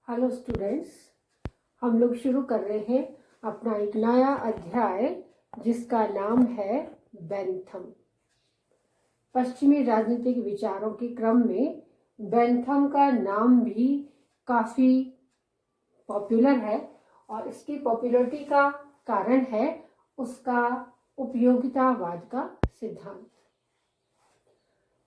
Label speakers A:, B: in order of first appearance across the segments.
A: Hello students, हम लोग शुरू कर रहे हैं अपना एक नया अध्याय जिसका नाम है बेंथम। पश्चिमी राजनीतिक विचारों के क्रम में बेंथम का नाम भी काफ़ी पॉपुलर है और इसकी पॉपुलरिटी का कारण है उसका उपयोगितावाद का सिद्धांत।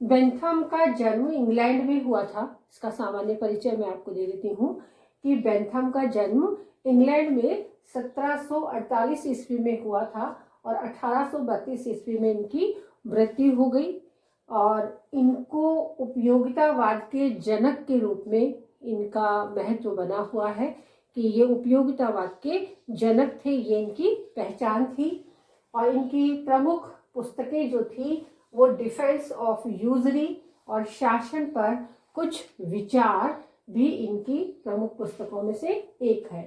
A: बेंथम का जन्म इंग्लैंड में हुआ था। इसका सामान्य परिचय मैं आपको दे देती हूँ कि बेंथम का जन्म इंग्लैंड में 1748 ईस्वी में हुआ था और 1832 ईस्वी में इनकी मृत्यु हो गई। और इनको उपयोगितावाद के जनक के रूप में इनका महत्व बना हुआ है कि ये उपयोगितावाद के जनक थे, ये इनकी पहचान थी। और इनकी प्रमुख पुस्तकें जो थी वो डिफेंस ऑफ यूजरी और शासन पर कुछ विचार भी इनकी प्रमुख पुस्तकों में से एक है।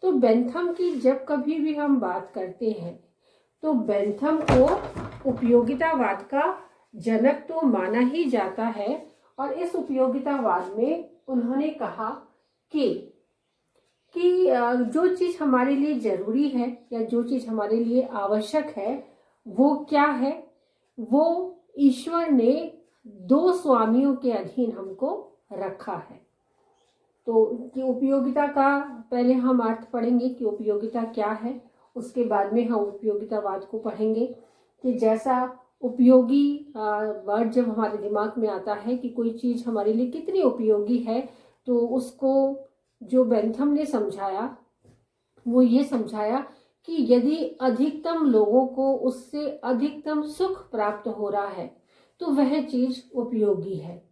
A: तो बेंथम की जब कभी भी हम बात करते हैं तो बेंथम को उपयोगितावाद का जनक तो माना ही जाता है। और इस उपयोगितावाद में उन्होंने कहा कि जो चीज़ हमारे लिए ज़रूरी है या जो चीज़ हमारे लिए आवश्यक है वो क्या है, वो ईश्वर ने दो स्वामियों के अधीन हमको रखा है। तो कि उपयोगिता का पहले हम अर्थ पढ़ेंगे कि उपयोगिता क्या है, उसके बाद में हम उपयोगितावाद को पढ़ेंगे कि जैसा उपयोगी वर्ड जब हमारे दिमाग में आता है कि कोई चीज़ हमारे लिए कितनी उपयोगी है, तो उसको जो बेंथम ने समझाया वो ये समझाया कि यदि अधिकतम लोगों को उससे अधिकतम सुख प्राप्त हो रहा है तो वह चीज़ उपयोगी है।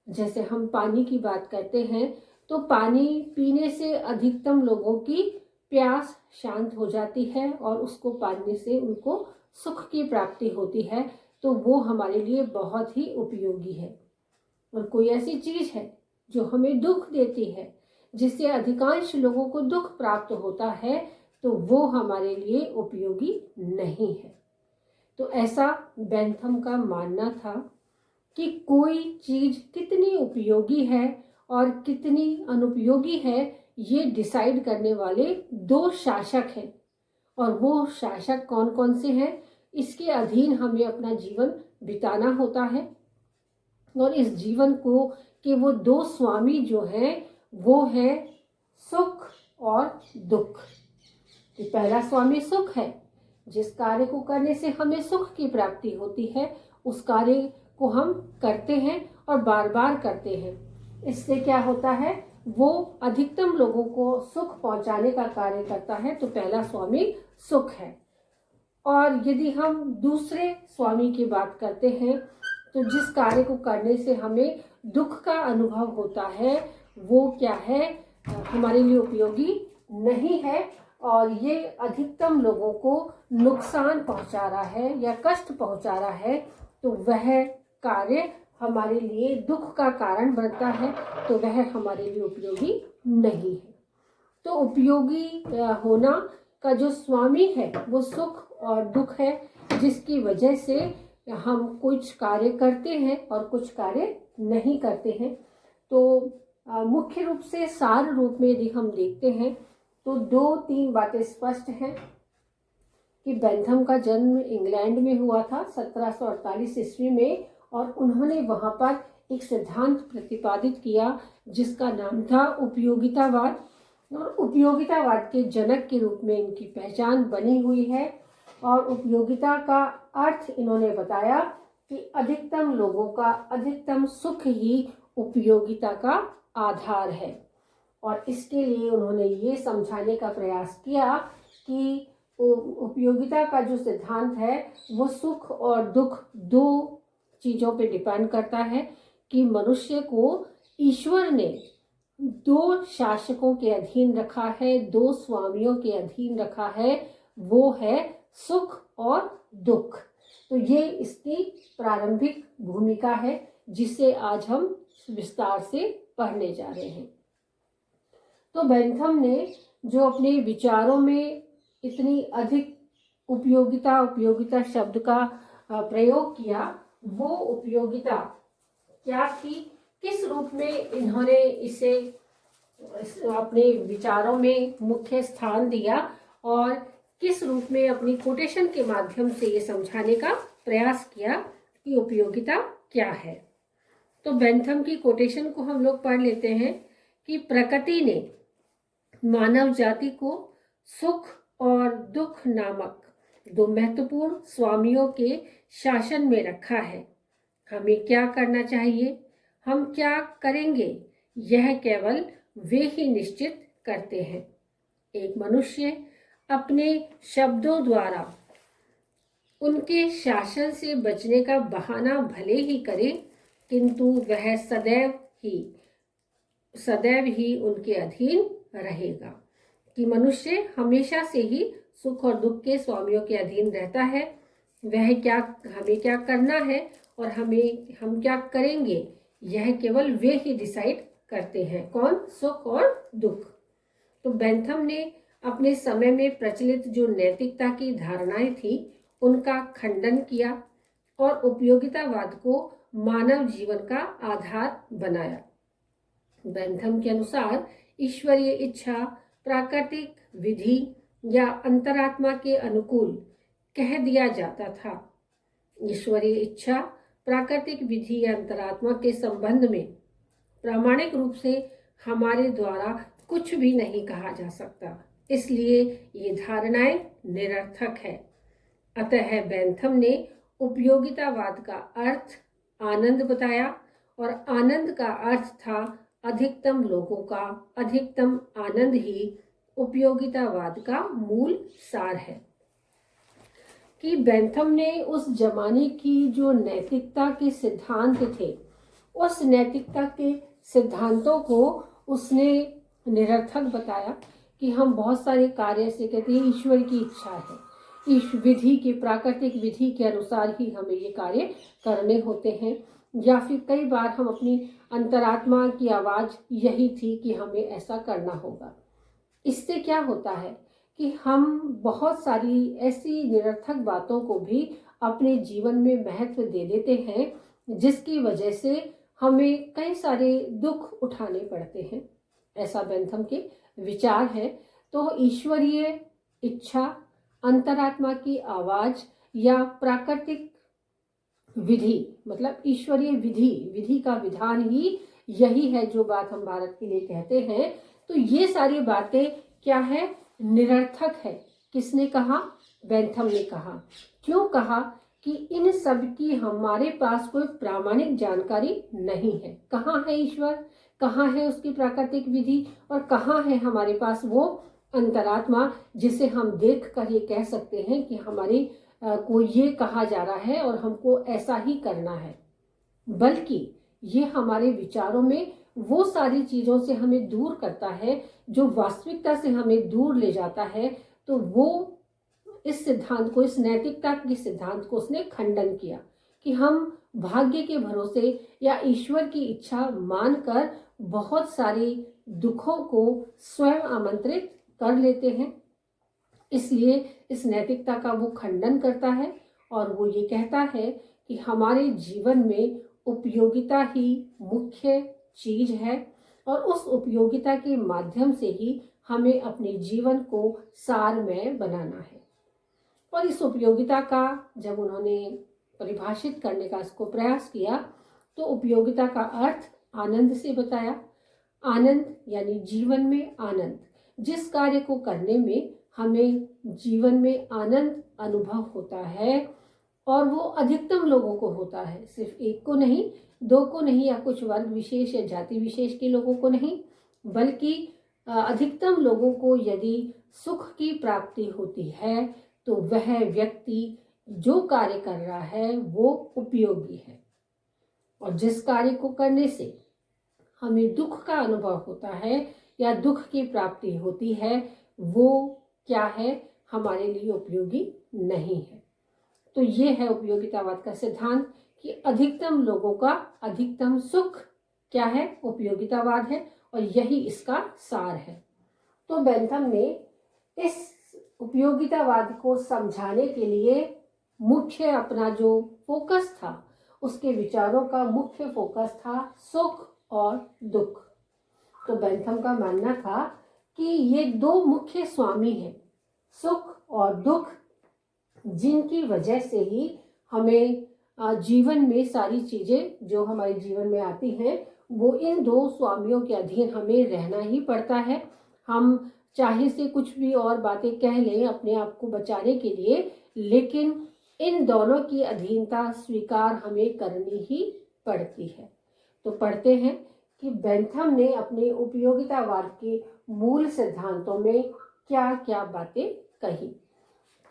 A: जैसे हम पानी की बात करते हैं तो पानी पीने से अधिकतम लोगों की प्यास शांत हो जाती है और उसको पाने से उनको सुख की प्राप्ति होती है, तो वो हमारे लिए बहुत ही उपयोगी है। और कोई ऐसी चीज़ है जो हमें दुख देती है, जिससे अधिकांश लोगों को दुख प्राप्त होता है, तो वो हमारे लिए उपयोगी नहीं है। तो ऐसा बेंथम का मानना था कि कोई चीज़ कितनी उपयोगी है और कितनी अनुपयोगी है ये डिसाइड करने वाले दो शासक हैं। और वो शासक कौन कौन से हैं, इसके अधीन हमें अपना जीवन बिताना होता है। और इस जीवन को के वो दो स्वामी जो हैं वो है सुख और दुख। पहला स्वामी सुख है, जिस कार्य को करने से हमें सुख की प्राप्ति होती है उस कार्य को हम करते हैं और बार बार करते हैं। इससे क्या होता है, वो अधिकतम लोगों को सुख पहुंचाने का कार्य करता है, तो पहला स्वामी सुख है। और यदि हम दूसरे स्वामी की बात करते हैं तो जिस कार्य को करने से हमें दुख का अनुभव होता है वो क्या है, हमारे लिए उपयोगी नहीं है और ये अधिकतम लोगों को नुकसान पहुंचा रहा है या कष्ट पहुंचा रहा है, तो वह कार्य हमारे लिए दुख का कारण बनता है, तो वह हमारे लिए उपयोगी नहीं है। तो उपयोगी होना का जो स्वामी है वो सुख और दुख है, जिसकी वजह से हम कुछ कार्य करते हैं और कुछ कार्य नहीं करते हैं। तो मुख्य रूप से सार रूप में यदि हम देखते हैं तो दो तीन बातें स्पष्ट हैं कि बेंथम का जन्म इंग्लैंड में हुआ था 1748 ईस्वी में, और उन्होंने वहाँ पर एक सिद्धांत प्रतिपादित किया जिसका नाम था उपयोगितावाद। और उपयोगितावाद के जनक के रूप में इनकी पहचान बनी हुई है। और उपयोगिता का अर्थ इन्होंने बताया कि अधिकतम लोगों का अधिकतम सुख ही उपयोगिता का आधार है। और इसके लिए उन्होंने ये समझाने का प्रयास किया कि उपयोगिता का जो सिद्धांत है वो सुख और दुख दो चीज़ों पे डिपेंड करता है कि मनुष्य को ईश्वर ने दो शासकों के अधीन रखा है, दो स्वामियों के अधीन रखा है, वो है सुख और दुख। तो ये इसकी प्रारंभिक भूमिका है जिसे आज हम विस्तार से पढ़ने जा रहे हैं। तो बेंथम ने जो अपने विचारों में इतनी अधिक उपयोगिता शब्द का प्रयोग किया, वो उपयोगिता क्या थी, किस रूप में इन्होंने इसे अपने विचारों में मुख्य स्थान दिया और किस रूप में अपनी कोटेशन के माध्यम से ये समझाने का प्रयास किया कि उपयोगिता क्या है। तो बेंथम की कोटेशन को हम लोग पढ़ लेते हैं कि प्रकृति ने मानव जाति को सुख और दुख नामक दो महत्वपूर्ण स्वामियों के शासन में रखा है। हमें क्या करना चाहिए, हम क्या करेंगे, यह केवल वे ही निश्चित करते हैं। एक मनुष्य अपने शब्दों द्वारा उनके शासन से बचने का बहाना भले ही करे, किंतु वह सदैव ही उनके अधीन रहेगा। कि मनुष्य हमेशा से ही सुख और दुख के स्वामियों के अधीन रहता है। हमें क्या करना है और हम क्या करेंगे, यह केवल वे ही डिसाइड करते हैं। कौन? सुख और दुख। तो बेंथम ने अपने समय में प्रचलित जो नैतिकता की धारणाएं थी उनका खंडन किया और उपयोगितावाद को मानव जीवन का आधार बनाया। बेंथम के अनुसार ईश्वरीय इच्छा प्राकृतिक विधि या अंतरात्मा के अनुकूल कह दिया जाता था। ईश्वरीय इच्छा प्राकृतिक विधि या अंतरात्मा के संबंध में प्रामाणिक रूप से हमारे द्वारा कुछ भी नहीं कहा जा सकता, इसलिए ये धारणाएं निरर्थक है। अतः बेंथम ने उपयोगितावाद का अर्थ आनंद बताया और आनंद का अर्थ था अधिकतम लोगों का अधिकतम आनंद ही उपयोगितावाद का मूल सार है। कि बेंथम ने उस जमाने की जो नैतिकता के सिद्धांत थे उस नैतिकता के सिद्धांतों को उसने निरर्थक बताया कि हम बहुत सारे कार्य ऐसे कहते हैं ईश्वर की इच्छा है, इस विधि की प्राकृतिक विधि के अनुसार ही हमें ये कार्य करने होते हैं, या फिर कई बार हम अपनी अंतरात्मा की आवाज़ यही थी कि हमें ऐसा करना होगा। इससे क्या होता है कि हम बहुत सारी ऐसी निरर्थक बातों को भी अपने जीवन में महत्व दे देते हैं, जिसकी वजह से हमें कई सारे दुख उठाने पड़ते हैं। ऐसा बेंथम के विचार है। तो ईश्वरीय इच्छा, अंतरात्मा की आवाज या प्राकृतिक विधि, मतलब ईश्वरीय विधि का विधान ही यही है जो बात हम भारत के लिए कहते हैं। तो ये सारी बातें क्या है? निरर्थक है। किसने कहा? बेंथम ने कहा। क्यों कहा? कि इन सब की हमारे पास कोई प्रामाणिक जानकारी नहीं है। कहाँ है ईश्वर, कहाँ है उसकी प्राकृतिक विधि और कहाँ है हमारे पास वो अंतरात्मा जिसे हम देख कर ये कह सकते हैं कि हमारी को ये कहा जा रहा है और हमको ऐसा ही करना है। बल्कि ये हमारे विचारों में वो सारी चीज़ों से हमें दूर करता है जो वास्तविकता से हमें दूर ले जाता है। तो वो इस सिद्धांत को, इस नैतिकता के सिद्धांत को उसने खंडन किया कि हम भाग्य के भरोसे या ईश्वर की इच्छा मानकर बहुत सारे दुखों को स्वयं आमंत्रित कर लेते हैं। इसलिए इस नैतिकता का वो खंडन करता है और वो ये कहता है कि हमारे जीवन में उपयोगिता ही मुख्य चीज है और उस उपयोगिता के माध्यम से ही हमें अपने जीवन को सारमय बनाना है। और इस उपयोगिता का जब उन्होंने परिभाषित करने का इसको प्रयास किया तो उपयोगिता का अर्थ आनंद से बताया। आनंद यानी जीवन में आनंद, जिस कार्य को करने में हमें जीवन में आनंद अनुभव होता है और वो अधिकतम लोगों को होता है, सिर्फ एक को नहीं, दो को नहीं, या कुछ वर्ग विशेष या जाति विशेष के लोगों को नहीं, बल्कि अधिकतम लोगों को यदि सुख की प्राप्ति होती है तो वह व्यक्ति जो कार्य कर रहा है वो उपयोगी है। और जिस कार्य को करने से हमें दुख का अनुभव होता है या दुख की प्राप्ति होती है वो क्या है? हमारे लिए उपयोगी नहीं है। तो ये है उपयोगितावाद का सिद्धांत कि अधिकतम लोगों का अधिकतम सुख क्या है? उपयोगितावाद है और यही इसका सार है। तो बेंथम ने इस उपयोगितावाद को समझाने के लिए मुख्य अपना जो फोकस था, उसके विचारों का मुख्य फोकस था सुख और दुख। तो बेंथम का मानना था कि ये दो मुख्य स्वामी हैं, सुख और दुख, जिनकी वजह से ही हमें जीवन में सारी चीजें जो हमारे जीवन में आती हैं वो इन दो स्वामियों के अधीन हमें रहना ही पड़ता है। हम चाहे से कुछ भी और बातें कह लें अपने आप को बचाने के लिए, लेकिन इन दोनों की अधीनता स्वीकार हमें करनी ही पड़ती है। तो पढ़ते हैं कि बेंथम ने अपने उपयोगितावाद के मूल सिद्धांतों में क्या क्या बातें कही।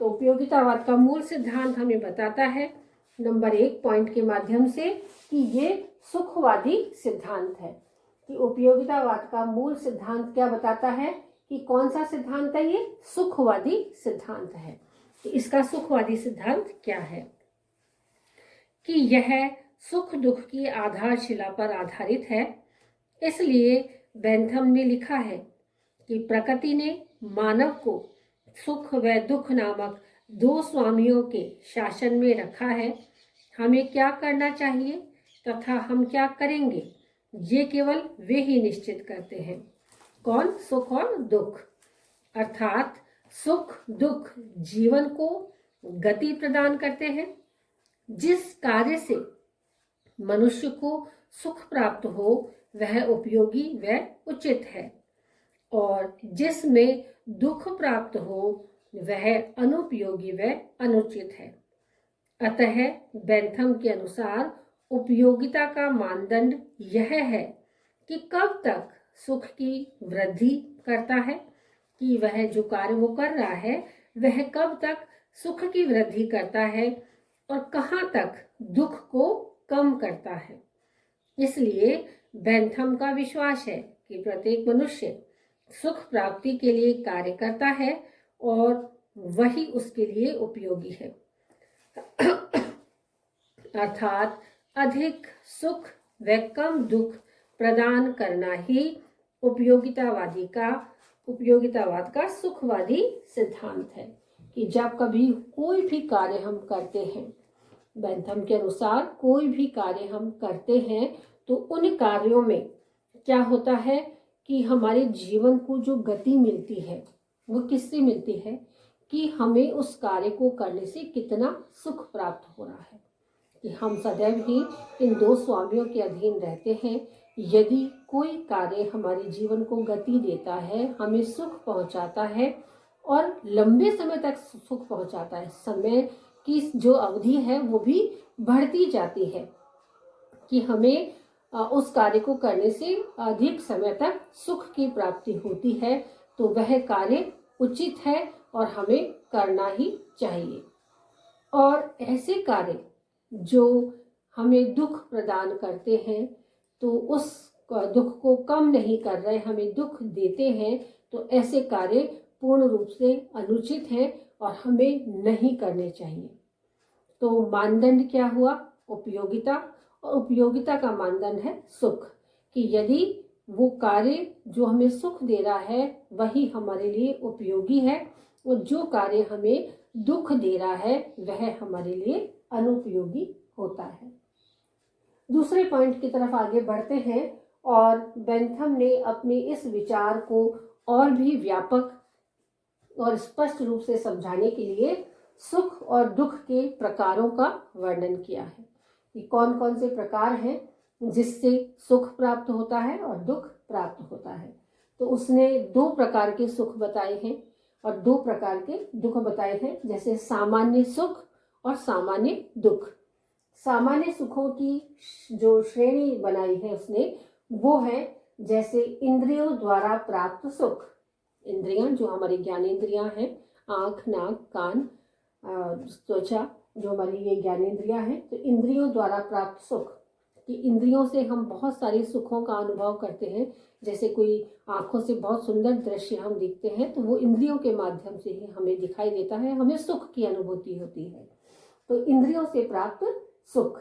A: तो उपयोगितावाद का मूल सिद्धांत हमें बताता है नंबर 1 पॉइंट के माध्यम से कि ये सुखवादी सिद्धांत है। कि उपयोगितावाद का मूल सिद्धांत क्या बताता है कि कौन सा सिद्धांत है, ये सुखवादी सिद्धांत है। कि इसका सुखवादी सिद्धांत क्या है कि यह सुख दुख की आधारशिला पर आधारित है। इसलिए बेंथम ने लिखा है कि प्रकृति ने मानव को सुख व दुख नामक दो स्वामियों के शासन में रखा है। हमें क्या करना चाहिए तथा हम क्या करेंगे ये केवल वे ही निश्चित करते हैं। कौन? सुख और दुख। अर्थात सुख दुख जीवन को गति प्रदान करते हैं। जिस कार्य से मनुष्य को सुख प्राप्त हो वह उपयोगी व उचित है, और जिसमें दुख प्राप्त हो वह अनुपयोगी व अनुचित है। अतः बेंथम के अनुसार उपयोगिता का मानदंड यह है कि कब तक सुख की वृद्धि करता है, कि वह जो कार्य वो कर रहा है वह कब तक सुख की वृद्धि करता है और कहाँ तक दुख को कम करता है। इसलिए बेंथम का विश्वास है कि प्रत्येक मनुष्य सुख प्राप्ति के लिए कार्य करता है और वही उसके लिए उपयोगी है। अर्थात अधिक सुख व कम दुख प्रदान करना ही उपयोगितावाद का सुखवादी सिद्धांत है। कि जब कभी कोई भी कार्य हम करते हैं, बेंथम के अनुसार कोई भी कार्य हम करते हैं तो उन कार्यों में क्या होता है कि हमारे जीवन को जो गति मिलती है वो किससे मिलती है, कि हमें उस कार्य को करने से कितना सुख प्राप्त हो रहा है। कि हम सदैव ही इन दो स्वामियों के अधीन रहते हैं। यदि कोई कार्य हमारे जीवन को गति देता है, हमें सुख पहुंचाता है और लंबे समय तक सुख पहुंचाता है, समय की जो अवधि है वो भी बढ़ती जाती है, कि हमें उस कार्य को करने से अधिक समय तक सुख की प्राप्ति होती है, तो वह कार्य उचित है और हमें करना ही चाहिए। और ऐसे कार्य जो हमें दुख प्रदान करते हैं, तो उस दुख को कम नहीं कर रहे, हमें दुख देते हैं, तो ऐसे कार्य पूर्ण रूप से अनुचित हैं और हमें नहीं करने चाहिए। तो मानदंड क्या हुआ? उपयोगिता, और उपयोगिता का मानदंड है सुख। कि यदि वो कार्य जो हमें सुख दे रहा है वही हमारे लिए उपयोगी है, और जो कार्य हमें दुख दे रहा है वह हमारे लिए अनुपयोगी होता है। दूसरे पॉइंट की तरफ आगे बढ़ते हैं, और बेंथम ने अपने इस विचार को और भी व्यापक और स्पष्ट रूप से समझाने के लिए सुख और दुख के प्रकारों का वर्णन किया है। कि कौन कौन से प्रकार हैं जिससे सुख प्राप्त होता है और दुख प्राप्त होता है। तो उसने 2 प्रकार के सुख बताए हैं और 2 प्रकार के दुख बताए हैं, जैसे सामान्य सुख और सामान्य दुख। सामान्य सुखों की जो श्रेणी बनाई है उसने, वो है जैसे इंद्रियों द्वारा प्राप्त सुख। इंद्रियां जो हमारी ज्ञानेंद्रियां हैं, आँख नाक कान त्वचा, जो हमारी ये ज्ञानेंद्रियां हैं, तो इंद्रियों द्वारा प्राप्त सुख, कि इंद्रियों से हम बहुत सारे सुखों का अनुभव करते हैं। जैसे कोई आंखों से बहुत सुंदर दृश्य हम देखते हैं तो वो इंद्रियों के माध्यम से ही हमें दिखाई देता है, हमें सुख की अनुभूति होती है। तो इंद्रियों से प्राप्त सुख,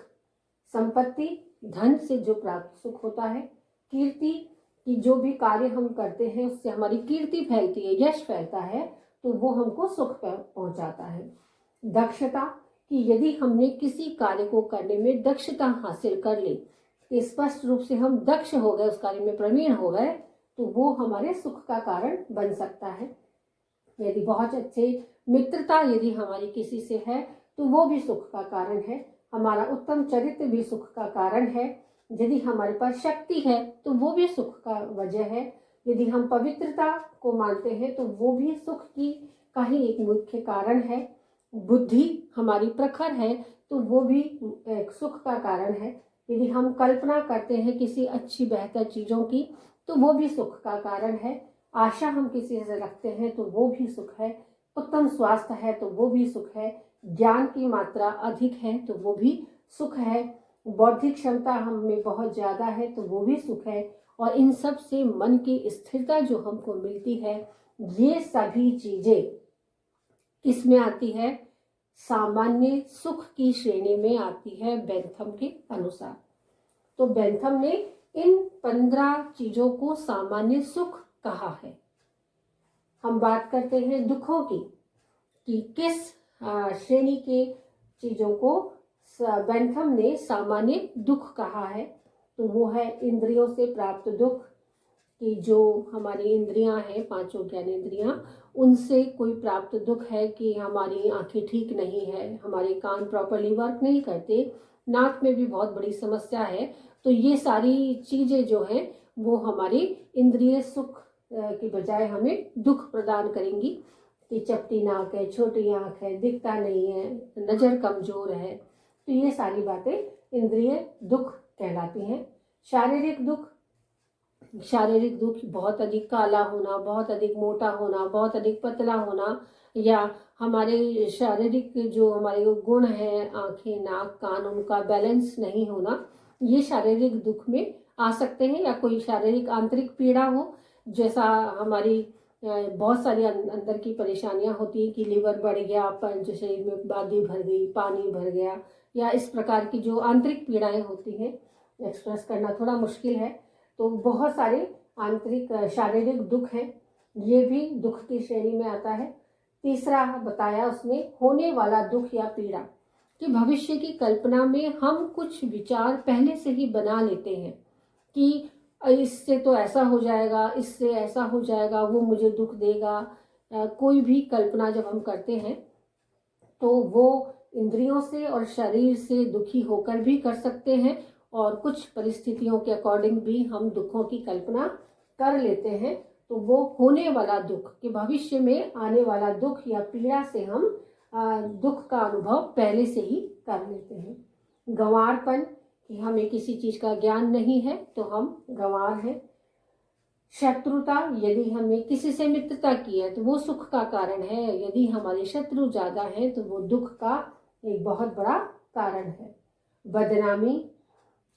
A: संपत्ति धन से जो प्राप्त सुख होता है, कीर्ति कि जो भी कार्य हम करते हैं उससे हमारी कीर्ति फैलती है, यश फैलता है, तो वो हमको सुख पहुंचाता है। दक्षता कि यदि हमने किसी कार्य को करने में दक्षता हासिल कर ली, कि स्पष्ट रूप से हम दक्ष हो गए, उस कार्य में प्रवीण हो गए, तो वो हमारे सुख का कारण बन सकता है। यदि बहुत अच्छे मित्रता यदि हमारी किसी से है तो वो भी सुख का कारण है। हमारा उत्तम चरित्र भी सुख का कारण है। यदि हमारे पास शक्ति है तो वो भी सुख का वजह है। यदि हम पवित्रता को मानते हैं तो वो भी सुख की का ही एक मुख्य कारण है। बुद्धि हमारी प्रखर है तो वो भी एक सुख का कारण है। यदि हम कल्पना करते हैं किसी अच्छी बेहतर चीज़ों की तो वो भी सुख का कारण है। आशा हम किसी से रखते हैं तो वो भी सुख है। उत्तम स्वास्थ्य है तो वो भी सुख है। ज्ञान की मात्रा अधिक है तो वो भी सुख है। बौद्धिक क्षमता हम में बहुत ज़्यादा है तो वो भी सुख है। और इन सब से मन की स्थिरता जो हमको मिलती है, ये सभी चीज़ें किसमें आती है? सामान्य सुख की श्रेणी में आती है बेंथम के अनुसार। तो बेंथम ने इन 15 चीज़ों को सामान्य सुख कहा है। हम बात करते हैं दुखों की कि किस श्रेणी के चीज़ों को बेंथम ने सामान्य दुख कहा है। तो वो है इंद्रियों से प्राप्त दुख, कि जो हमारी इंद्रियां हैं, पांचों ज्ञानेंद्रियां, उनसे कोई प्राप्त दुख है कि हमारी आंखें ठीक नहीं है, हमारे कान प्रॉपरली वर्क नहीं करते, नाक में भी बहुत बड़ी समस्या है। तो ये सारी चीज़ें जो हैं वो हमारी इंद्रिय सुख की बजाय हमें दुख प्रदान करेंगी कि चपटी नाक है, छोटी आँख है, दिखता नहीं है, नज़र कमज़ोर है। तो ये सारी बातें इंद्रिय दुख कहलाती हैं। शारीरिक दुख, शारीरिक दुख बहुत अधिक काला होना, बहुत अधिक मोटा होना, बहुत अधिक पतला होना, या हमारे शारीरिक जो हमारे गुण हैं, आँखें, नाक, कान, उनका बैलेंस नहीं होना, ये शारीरिक दुख में आ सकते हैं। या कोई शारीरिक आंतरिक पीड़ा हो, जैसा हमारी बहुत सारी अंदर की परेशानियां होती हैं कि लीवर बढ़ गया, जो शरीर में बादी भर गई, पानी भर गया, या इस प्रकार की जो आंतरिक पीड़ाएं होती हैं, एक्सप्रेस करना थोड़ा मुश्किल है। तो बहुत सारे आंतरिक शारीरिक दुख हैं, ये भी दुख की श्रेणी में आता है। तीसरा बताया उसने होने वाला दुख या पीड़ा, कि भविष्य की कल्पना में हम कुछ विचार पहले से ही बना लेते हैं कि इससे तो ऐसा हो जाएगा, इससे ऐसा हो जाएगा, वो मुझे दुख देगा। कोई भी कल्पना जब हम करते हैं तो वो इंद्रियों से और शरीर से दुखी होकर भी कर सकते हैं, और कुछ परिस्थितियों के अकॉर्डिंग भी हम दुखों की कल्पना कर लेते हैं। तो वो होने वाला दुख, कि भविष्य में आने वाला दुख या पीड़ा से हम दुख का अनुभव पहले से ही कर लेते हैं। गंवारपन, कि हमें किसी चीज़ का ज्ञान नहीं है तो हम गंवार हैं। शत्रुता, यदि हमने किसी से मित्रता की है तो वो सुख का कारण है। यदि हमारे शत्रु ज़्यादा हैं तो वो दुख का एक बहुत बड़ा कारण है। बदनामी,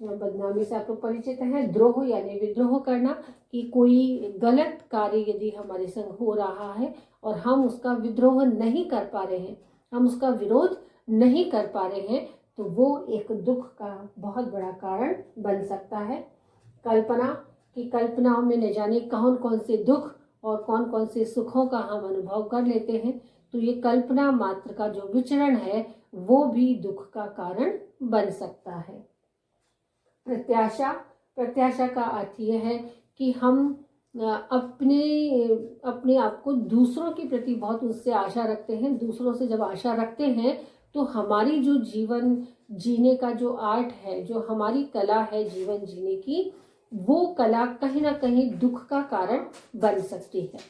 A: बदनामी से आप लोग परिचित हैं। द्रोह यानी विद्रोह करना, कि कोई गलत कार्य यदि हमारे संग हो रहा है और हम उसका विद्रोह नहीं कर पा रहे हैं, हम उसका विरोध नहीं कर पा रहे हैं, तो वो एक दुख का बहुत बड़ा कारण बन सकता है। कल्पना, कि कल्पनाओं में न जाने कौन कौन से दुख और कौन कौन से सुखों का हम अनुभव कर लेते हैं, तो ये कल्पना मात्र का जो विचरण है वो भी दुख का कारण बन सकता है। प्रत्याशा, प्रत्याशा का अर्थ यह है कि हम अपने आप को दूसरों के प्रति बहुत उससे आशा रखते हैं। दूसरों से जब आशा रखते हैं तो हमारी जो जीवन जीने का जो आर्ट है, जो हमारी कला है जीवन जीने की, वो कला कहीं ना कहीं दुख का कारण बन सकती है।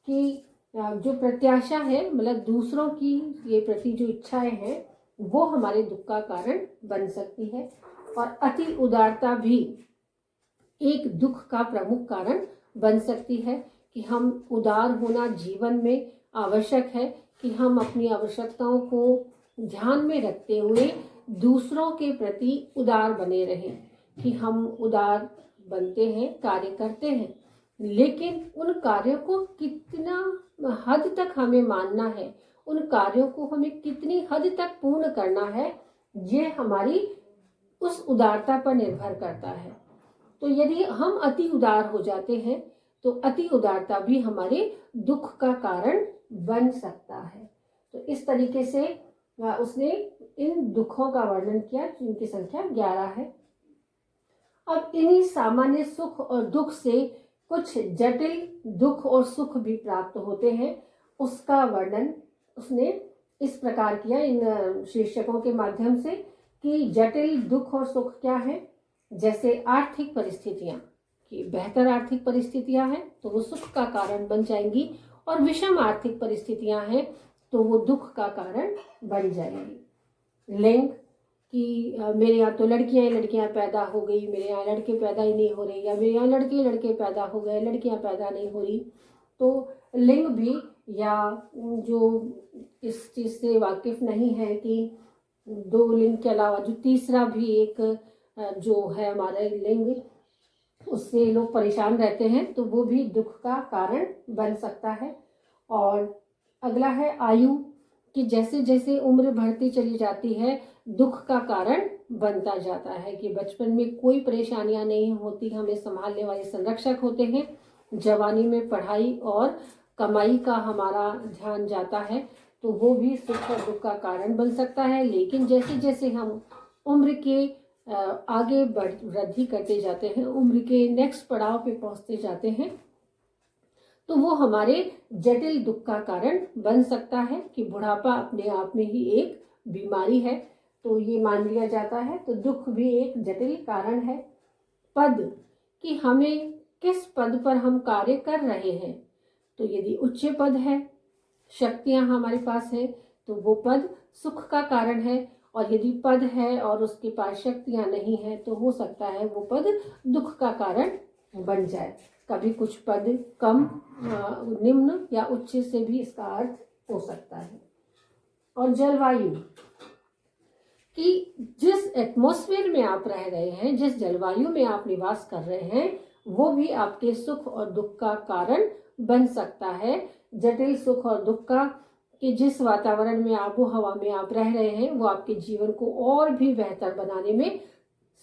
A: कि जो प्रत्याशा है, मतलब दूसरों की ये प्रति जो इच्छाएं हैं, वो हमारे दुख का कारण बन सकती है। और अति उदारता भी एक दुख का प्रमुख कारण बन सकती है, कि हम उदार होना जीवन में आवश्यक है, कि हम अपनी आवश्यकताओं को ध्यान में रखते हुए दूसरों के प्रति उदार बने रहें। कि हम उदार बनते हैं, कार्य करते हैं, लेकिन उन कार्यों को कितना हद तक हमें मानना है, उन कार्यों को हमें कितनी हद तक पूर्ण करना है, ये हमारी उस उदारता पर निर्भर करता है। तो यदि हम अति उदार हो जाते हैं तो अति उदारता भी हमारे दुख का कारण बन सकता है। तो इस तरीके से उसने इन दुखों का वर्णन किया, जिनकी संख्या 11 है। अब इन्हीं सामान्य सुख और दुख से कुछ जटिल दुख और सुख भी प्राप्त होते हैं। उसका वर्णन उसने इस प्रकार किया इन शीर्षकों के माध्यम से कि जटिल दुख और सुख क्या है। जैसे आर्थिक परिस्थितियां, कि बेहतर आर्थिक परिस्थितियां हैं तो वो सुख का कारण बन जाएंगी, और विषम आर्थिक परिस्थितियां हैं तो वो दुख का कारण बन जाएंगी। लिंग, कि मेरे यहाँ तो लड़कियां पैदा हो गई, मेरे यहाँ लड़के पैदा ही नहीं हो रहे, या मेरे यहाँ लड़के पैदा हो गए, लड़कियां पैदा नहीं हो रही। तो लिंग भी, या जो इस चीज़ से वाकिफ नहीं है कि दो लिंग के अलावा जो तीसरा भी एक जो है हमारा लिंग, उससे लोग परेशान रहते हैं, तो वो भी दुख का कारण बन सकता है। और अगला है आयु, कि जैसे जैसे उम्र बढ़ती चली जाती है दुख का कारण बनता जाता है, कि बचपन में कोई परेशानियां नहीं होती, हमें संभालने वाले संरक्षक होते हैं। जवानी में पढ़ाई और कमाई का हमारा ध्यान जाता है तो वो भी सुख और दुख का कारण बन सकता है। लेकिन जैसे जैसे हम उम्र के आगे वृद्धि करते जाते हैं, उम्र के नेक्स्ट पड़ाव पे पहुंचते जाते हैं, तो वो हमारे जटिल दुख का कारण बन सकता है। कि बुढ़ापा अपने आप में ही एक बीमारी है, तो ये मान लिया जाता है। तो दुख भी एक जटिल कारण है। पद, कि हमें किस पद पर हम कार्य कर रहे हैं, तो यदि उच्च पद है, शक्तियां हमारे पास है, तो वो पद सुख का कारण है। और यदि पद है और उसके पास शक्तियां नहीं है तो हो सकता है वो पद दुख का कारण बन जाए। कभी कुछ पद कम, निम्न या उच्च से भी इसका अर्थ हो सकता है। और जलवायु, कि जिस एटमॉस्फेयर में आप रह रहे हैं, जिस जलवायु में आप निवास कर रहे हैं, वो भी आपके सुख और दुख का कारण बन सकता है। जटिल सुख और दुख का, कि जिस वातावरण में आबो हवा में आप रह रहे हैं वो आपके जीवन को और भी बेहतर बनाने में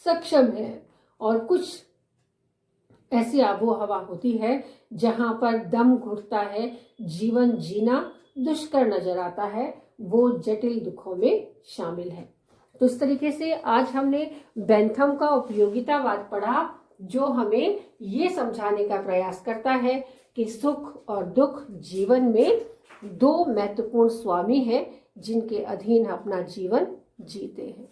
A: सक्षम है। और कुछ ऐसी आबो हवा होती है जहां पर दम घुटता है, जीवन जीना दुष्कर नजर आता है, वो जटिल दुखों में शामिल है। तो इस तरीके से आज हमने बेंथम का उपयोगितावाद पढ़ा, जो हमें ये समझाने का प्रयास करता है कि सुख और दुख जीवन में दो महत्वपूर्ण स्वामी हैं जिनके अधीन अपना जीवन जीते हैं।